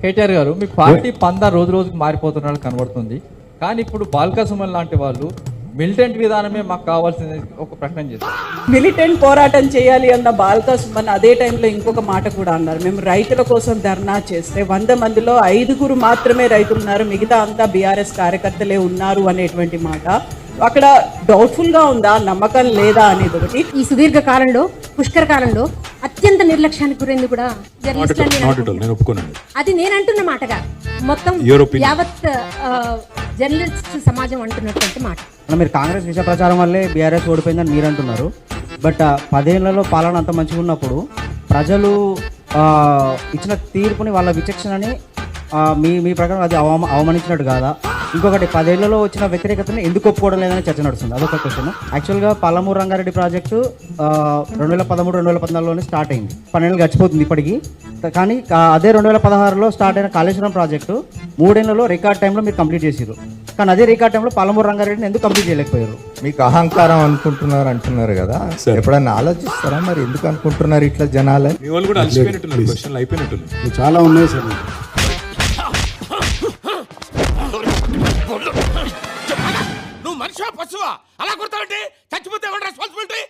కేటీఆర్ గారు మీ పార్టీ పందా రోజు రోజుకు మారిపోతున్నట్టు కనబడుతుంది. కానీ ఇప్పుడు బాల్క సుమన్ లాంటి వాళ్ళు మిలిటెంట్ విధానమే మాకు కావాల్సింది ఒక ప్రకటన చేశారు. మిలిటెంట్ పోరాటం చేయాలి అన్న బాల్క సుమన్ అదే టైంలో ఇంకొక మాట కూడా అన్నారు. మేము రైతుల కోసం ధర్నా చేస్తే 100 మందిలో 5 మాత్రమే రైతులు ఉన్నారు, మిగతా అంతా బీఆర్ఎస్ కార్యకర్తలే ఉన్నారు అనేటువంటి మాట అక్కడ డౌట్ఫుల్ గా ఉందా, నమ్మకం లేదా అనేది ఒకటి. ఈ సుదీర్ఘ కాలంలో పుష్కర కాలంలో అత్యంత నిర్లక్ష్యానికి గురైంది కూడా అది నేను అంటున్న మాటగా మొత్తం యావత్ జర్నలిస్ట్ సమాజం అంటున్నటువంటి మాట. మీరు కాంగ్రెస్ విష ప్రచారం వల్లే బీఆర్ఎస్ ఓడిపోయిందని మీరు అంటున్నారు. బట్ 10 ఏళ్లలో పాలన అంత మంచిగా ఉన్నప్పుడు ప్రజలు ఇచ్చిన తీర్పుని వాళ్ళ విచక్షణని మీ ప్రకారం అది అవమానించినట్టు కాదా? ఇంకొకటి 10 ఏళ్లలో వచ్చిన వ్యతిరేకతని ఎందుకు ఒప్పుకోవడం లేదని చర్చ నడుస్తుంది. అదొక క్వశ్చన్. యాక్చువల్గా పాలమూరు రంగారెడ్డి ప్రాజెక్టు 2013-2014లోనే స్టార్ట్ అయింది. 12 ఏళ్ళు గడిచిపోతుంది ఇప్పటికీ. కానీ అదే 2016లో స్టార్ట్ అయిన కాళేశ్వరం ప్రాజెక్టు 3 ఏళ్లలో రికార్డ్ టైంలో మీరు కంప్లీట్ చేసారు. కానీ అదే రికార్డ్ టైంలో పాలమూరు రంగారెడ్డిని ఎందుకు కంప్లీట్ చేయలేకపోయారు? మీకు అహంకారం అనుకుంటున్నారు అంటున్నారు కదా, ఎప్పుడన్నా ఆలోచిస్తారా మరి ఎందుకు అనుకుంటున్నారు ఇట్లా జనాలు? చాలా ఉన్నాయి సార్. నువ్వు మనిషివా పశువా? అలా కొడతావంటే చచ్చిపోతే రెస్పాన్సిబిలిటీ